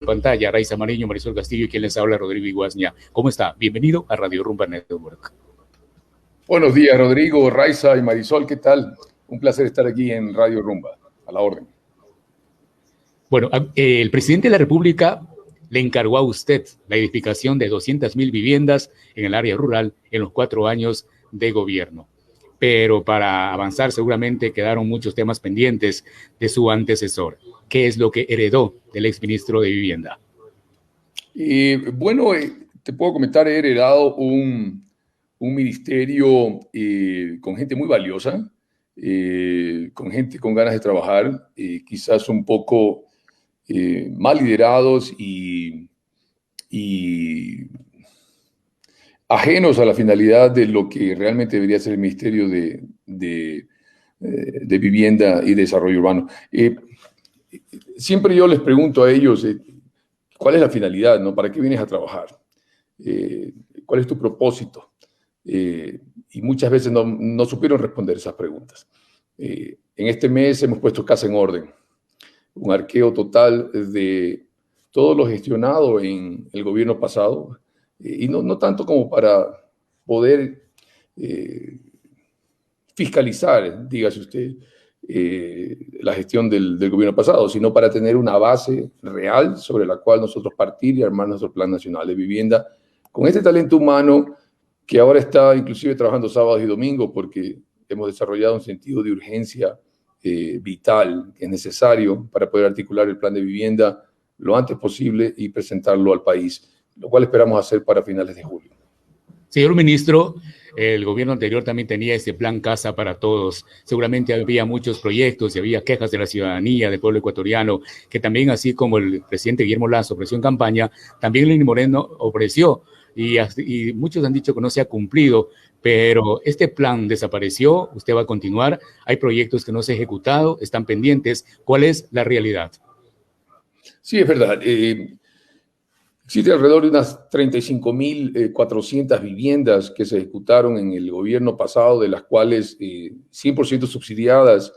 pantalla, Raiza Mariño, Marisol Castillo y quien les habla, Rodrigo Iguazña. ¿Cómo está? Bienvenido a Radio Rumba Network. Buenos días, Rodrigo, Raiza y Marisol, ¿qué tal? Un placer estar aquí en Radio Rumba, a la orden. Bueno, el presidente de la República le encargó a usted la edificación de 200,000 viviendas en el área rural en los 4 años de gobierno. Pero para avanzar seguramente quedaron muchos temas pendientes de su antecesor. ¿Qué es lo que heredó del exministro de Vivienda? Bueno, te puedo comentar, he heredado un ministerio con gente muy valiosa, con gente con ganas de trabajar, quizás un poco mal liderados y ajenos a la finalidad de lo que realmente debería ser el Ministerio de Vivienda y Desarrollo Urbano. Siempre yo les pregunto a ellos, ¿cuál es la finalidad, no? ¿Para qué vienes a trabajar? ¿Cuál es tu propósito? Y muchas veces no supieron responder esas preguntas. En este mes hemos puesto casa en orden, un arqueo total de todo lo gestionado en el gobierno pasado, y no tanto como para poder fiscalizar, dígase usted, la gestión del gobierno pasado, sino para tener una base real sobre la cual nosotros partir y armar nuestro Plan Nacional de Vivienda con este talento humano que ahora está inclusive trabajando sábados y domingos porque hemos desarrollado un sentido de urgencia vital que es necesario para poder articular el plan de vivienda lo antes posible y presentarlo al país, lo cual esperamos hacer para finales de julio. Señor ministro, el gobierno anterior también tenía ese plan Casa para Todos. Seguramente había muchos proyectos y había quejas de la ciudadanía, del pueblo ecuatoriano, que también, así como el presidente Guillermo Lasso ofreció en campaña, también Lenín Moreno ofreció. Y muchos han dicho que no se ha cumplido, pero este plan desapareció, usted va a continuar, hay proyectos que no se han ejecutado, están pendientes. ¿Cuál es la realidad? Sí, es verdad. Existe alrededor de unas 35.400 viviendas que se ejecutaron en el gobierno pasado, de las cuales 100% subsidiadas,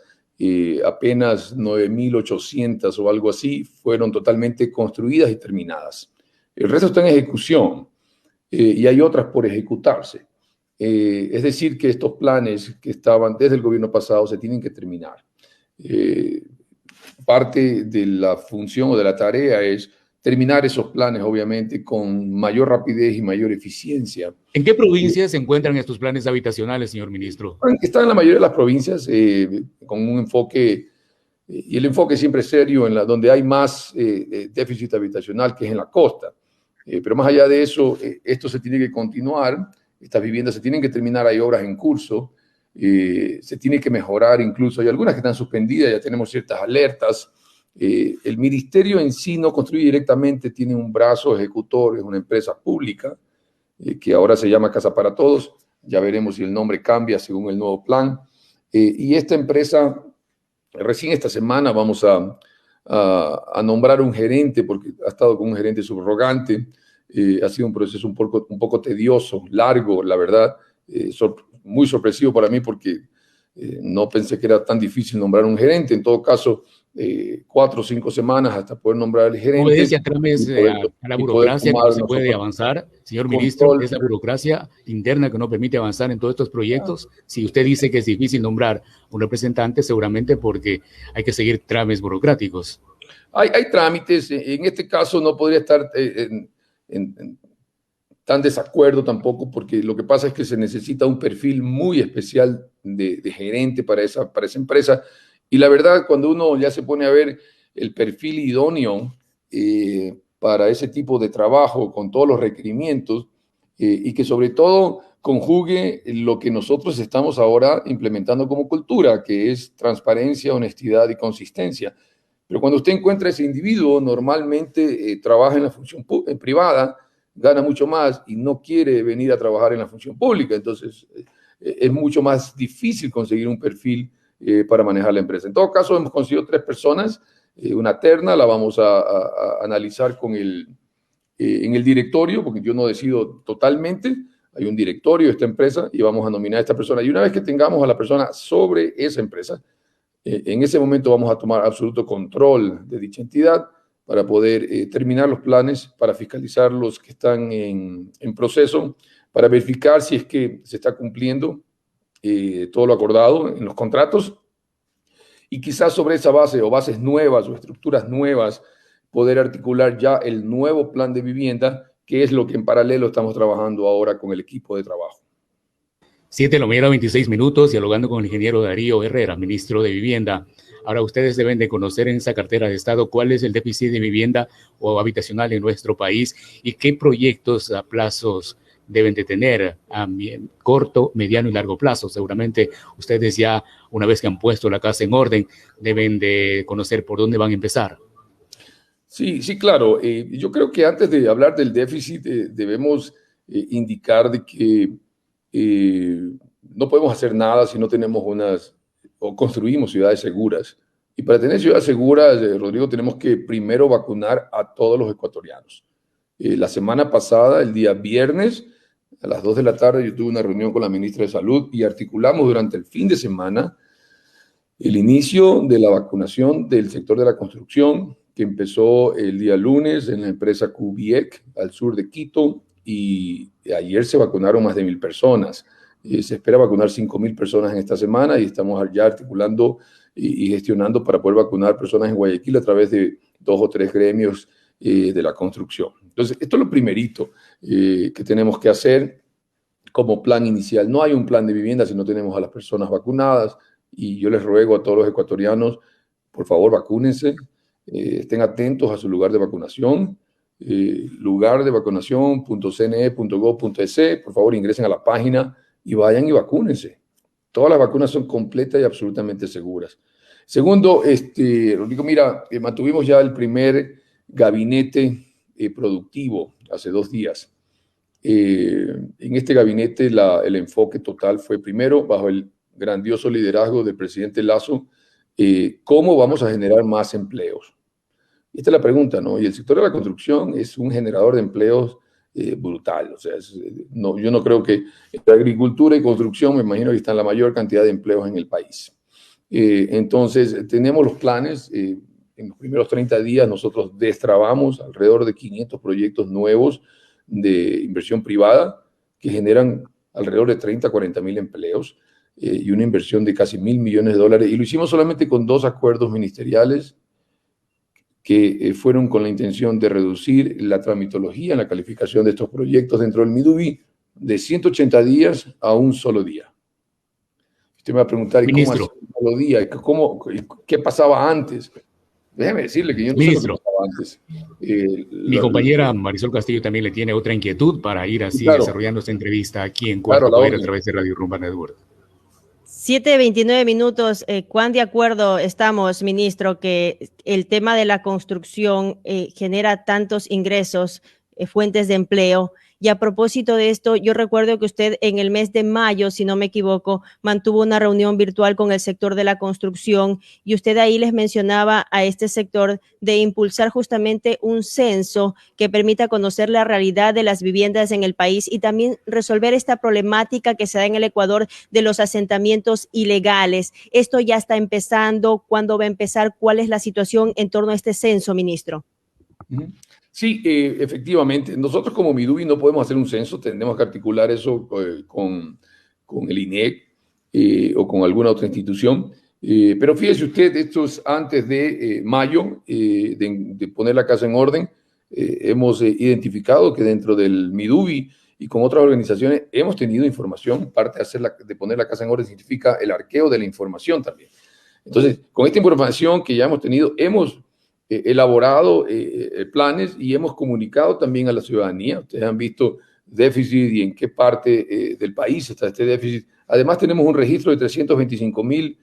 apenas 9.800 o algo así, fueron totalmente construidas y terminadas. El resto está en ejecución y hay otras por ejecutarse. Es decir, que estos planes que estaban desde el gobierno pasado se tienen que terminar. Parte de la función o de la tarea es terminar esos planes, obviamente, con mayor rapidez y mayor eficiencia. ¿En qué provincias se encuentran estos planes habitacionales, señor ministro? Están en la mayoría de las provincias con un enfoque, y el enfoque siempre es serio, donde hay más déficit habitacional, que es en la costa. Pero más allá de eso, esto se tiene que continuar, estas viviendas se tienen que terminar, hay obras en curso, se tiene que mejorar incluso, hay algunas que están suspendidas, ya tenemos ciertas alertas. El ministerio en sí no construye directamente, tiene un brazo ejecutor, es una empresa pública que ahora se llama Casa para Todos, ya veremos si el nombre cambia según el nuevo plan. Y esta empresa, recién esta semana vamos a nombrar un gerente, porque ha estado con un gerente subrogante, ha sido un proceso un poco tedioso, largo, la verdad, muy sorpresivo para mí porque no pensé que era tan difícil nombrar un gerente. En todo caso, 4 o 5 semanas hasta poder nombrar el gerente. Obedece a través a la burocracia que no se puede avanzar, señor ministro. Es la burocracia interna que no permite avanzar en todos estos proyectos. Si usted dice que es difícil nombrar un representante, seguramente porque hay que seguir trámites burocráticos. Hay trámites. En este caso no podría estar tan desacuerdo tampoco, porque lo que pasa es que se necesita un perfil muy especial de gerente para esa empresa. Y la verdad, cuando uno ya se pone a ver el perfil idóneo para ese tipo de trabajo, con todos los requerimientos, y que sobre todo conjugue lo que nosotros estamos ahora implementando como cultura, que es transparencia, honestidad y consistencia. Pero cuando usted encuentra ese individuo, normalmente trabaja en la función privada, gana mucho más y no quiere venir a trabajar en la función pública. Entonces, es mucho más difícil conseguir un perfil para manejar la empresa. En todo caso, hemos conseguido 3 personas, una terna, la vamos a analizar en el directorio, porque yo no decido totalmente. Hay un directorio de esta empresa y vamos a nominar a esta persona. Y una vez que tengamos a la persona sobre esa empresa, en ese momento vamos a tomar absoluto control de dicha entidad para poder terminar los planes, para fiscalizar los que están en proceso, para verificar si es que se está cumpliendo todo lo acordado en los contratos y quizás sobre esa base o bases nuevas o estructuras nuevas poder articular ya el nuevo plan de vivienda, que es lo que en paralelo estamos trabajando ahora con el equipo de trabajo. 7:26 minutos, dialogando con el ingeniero Darío Herrera, ministro de Vivienda. Ahora ustedes deben de conocer en esa cartera de Estado cuál es el déficit de vivienda o habitacional en nuestro país y qué proyectos a plazos deben de tener a corto, mediano y largo plazo. Seguramente ustedes ya, una vez que han puesto la casa en orden, deben de conocer por dónde van a empezar. Sí, sí, claro. Yo creo que antes de hablar del déficit debemos indicar de que no podemos hacer nada si no tenemos o construimos ciudades seguras. Y para tener ciudades seguras, Rodrigo, tenemos que primero vacunar a todos los ecuatorianos. La semana pasada, el día viernes, a las 2 de la tarde, yo tuve una reunión con la ministra de Salud y articulamos durante el fin de semana el inicio de la vacunación del sector de la construcción, que empezó el día lunes en la empresa Cubiec, al sur de Quito, y ayer se vacunaron más de 1,000 personas. Se espera vacunar 5,000 personas en esta semana y estamos ya articulando y gestionando para poder vacunar personas en Guayaquil a través de 2 o 3 gremios de la construcción. Entonces, esto es lo primerito que tenemos que hacer como plan inicial. No hay un plan de vivienda si no tenemos a las personas vacunadas y yo les ruego a todos los ecuatorianos, por favor, vacúnense, estén atentos a su lugar de vacunación, lugardevacunación.cne.gov.es. Por favor, ingresen a la página y vayan y vacúnense. Todas las vacunas son completas y absolutamente seguras. Segundo, Rodrigo, mira, mantuvimos ya el primer gabinete productivo hace 2 días. En este gabinete el enfoque total fue primero, bajo el grandioso liderazgo del presidente Lasso, cómo vamos a generar más empleos. Esta es la pregunta, ¿no? Y el sector de la construcción es un generador de empleos brutal. O sea, yo no creo que entre agricultura y construcción, me imagino que están la mayor cantidad de empleos en el país. Entonces, tenemos los planes. En los primeros 30 días nosotros destrabamos alrededor de 500 proyectos nuevos de inversión privada que generan alrededor de 30 a 40 mil empleos y una inversión de casi $1,000 millones. Y lo hicimos solamente con 2 acuerdos ministeriales que fueron con la intención de reducir la tramitología en la calificación de estos proyectos dentro del MIDUBI de 180 días a un solo día. Usted me va a preguntar, ¿y cómo hacía un solo día? ¿Qué pasaba antes? Déjeme decirle que yo no sé lo que pasaba antes. Mi compañera Marisol Castillo también le tiene otra inquietud para ir así desarrollando esta entrevista aquí en Cuarto Poder a través de Radio Rumba Network. 7:29 minutos. ¿Cuán de acuerdo estamos, ministro, que el tema de la construcción genera tantos ingresos, fuentes de empleo? Y a propósito de esto, yo recuerdo que usted en el mes de mayo, si no me equivoco, mantuvo una reunión virtual con el sector de la construcción y usted ahí les mencionaba a este sector de impulsar justamente un censo que permita conocer la realidad de las viviendas en el país y también resolver esta problemática que se da en el Ecuador de los asentamientos ilegales. Esto ya está empezando. ¿Cuándo va a empezar? ¿Cuál es la situación en torno a este censo, ministro? Sí, efectivamente. Nosotros como MIDUBI no podemos hacer un censo, tendremos que articular eso con el INEC o con alguna otra institución. Pero fíjese usted, esto es antes de mayo, de poner la casa en orden. Hemos identificado que dentro del MIDUBI y con otras organizaciones hemos tenido información. Parte de poner la casa en orden significa el arqueo de la información también. Entonces, con esta información que ya hemos tenido, hemos elaborado planes y hemos comunicado también a la ciudadanía. Ustedes han visto déficit y en qué parte del país está este déficit. Además, tenemos un registro de 325,000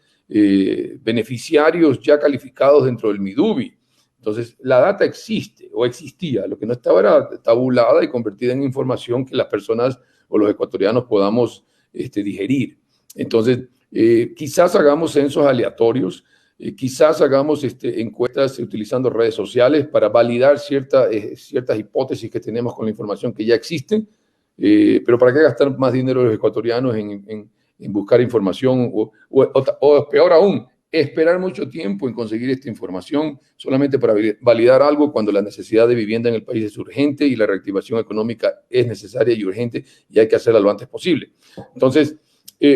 beneficiarios ya calificados dentro del MIDUBI. Entonces, la data existe o existía. Lo que no estaba era tabulada y convertida en información que las personas o los ecuatorianos podamos digerir. Entonces, quizás hagamos censos aleatorios. Quizás hagamos encuestas utilizando redes sociales para validar ciertas hipótesis que tenemos con la información que ya existe, pero ¿para qué gastar más dinero los ecuatorianos en buscar información o peor aún, esperar mucho tiempo en conseguir esta información solamente para validar algo cuando la necesidad de vivienda en el país es urgente y la reactivación económica es necesaria y urgente y hay que hacerla lo antes posible. Entonces,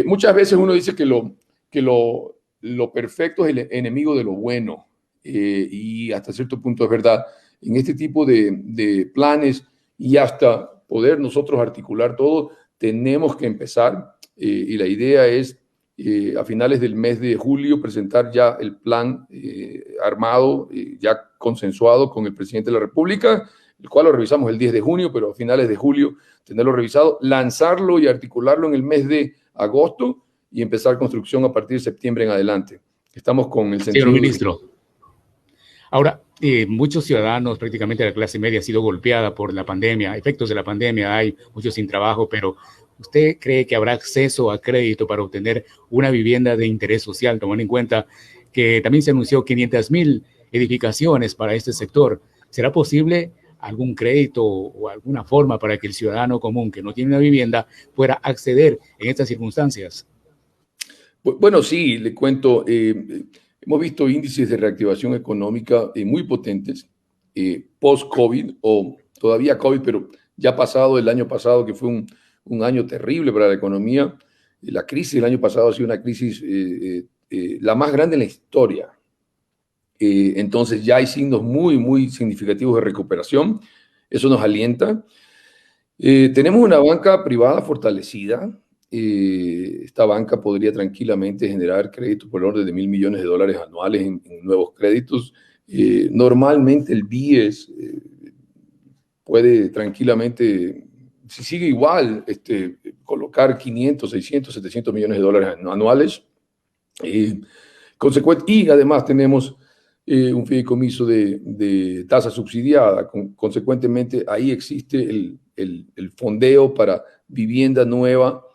muchas veces uno dice que lo perfecto es el enemigo de lo bueno, y hasta cierto punto es verdad. En este tipo de planes y hasta poder nosotros articular todo, tenemos que empezar, y la idea es a finales del mes de julio presentar ya el plan armado, ya consensuado con el presidente de la República, el cual lo revisamos el 10 de junio, pero a finales de julio tenerlo revisado, lanzarlo y articularlo en el mes de agosto y empezar construcción a partir de septiembre en adelante. Estamos con el sentido... Señor ministro, ahora, muchos ciudadanos, prácticamente la clase media, ha sido golpeada por la pandemia, efectos de la pandemia, hay muchos sin trabajo, pero ¿usted cree que habrá acceso a crédito para obtener una vivienda de interés social, tomando en cuenta que también se anunció 500,000 edificaciones para este sector? ¿Será posible algún crédito o alguna forma para que el ciudadano común que no tiene una vivienda pueda acceder en estas circunstancias? Bueno, sí, le cuento. Hemos visto índices de reactivación económica muy potentes post-COVID o todavía COVID, pero ya pasado el año pasado, que fue un año terrible para la economía. La crisis del año pasado ha sido una crisis la más grande en la historia. Entonces ya hay signos muy, muy significativos de recuperación. Eso nos alienta. Tenemos una banca privada fortalecida. Esta banca podría tranquilamente generar créditos por el orden de $1.000 millones anuales en nuevos créditos. Normalmente el BIES puede tranquilamente, si sigue igual, colocar 500, 600, 700 millones de dólares anuales. Y además tenemos un fideicomiso de tasa subsidiada. Consecuentemente, ahí existe el fondeo para vivienda nueva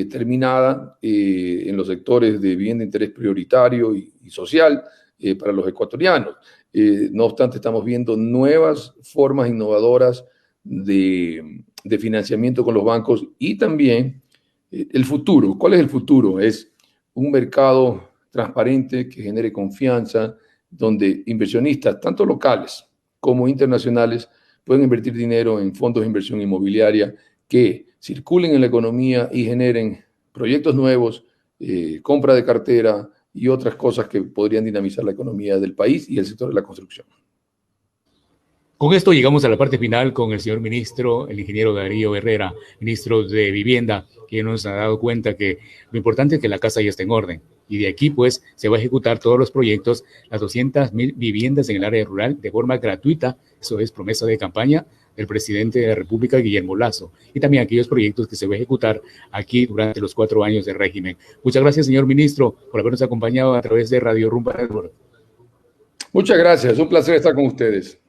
terminada en los sectores de vivienda de interés prioritario y social para los ecuatorianos. No obstante, estamos viendo nuevas formas innovadoras de financiamiento con los bancos y también el futuro. ¿Cuál es el futuro? Es un mercado transparente que genere confianza, donde inversionistas, tanto locales como internacionales, pueden invertir dinero en fondos de inversión inmobiliaria que circulen en la economía y generen proyectos nuevos, compra de cartera y otras cosas que podrían dinamizar la economía del país y el sector de la construcción. Con esto llegamos a la parte final con el señor ministro, el ingeniero Darío Herrera, ministro de Vivienda, que nos ha dado cuenta que lo importante es que la casa ya esté en orden. Y de aquí, pues, se va a ejecutar todos los proyectos, las 200,000 viviendas en el área rural de forma gratuita. Eso es promesa de campaña del presidente de la República, Guillermo Lasso. Y también aquellos proyectos que se va a ejecutar aquí durante los 4 años del régimen. Muchas gracias, señor ministro, por habernos acompañado a través de Radio Rumba Network. Muchas gracias. Es un placer estar con ustedes.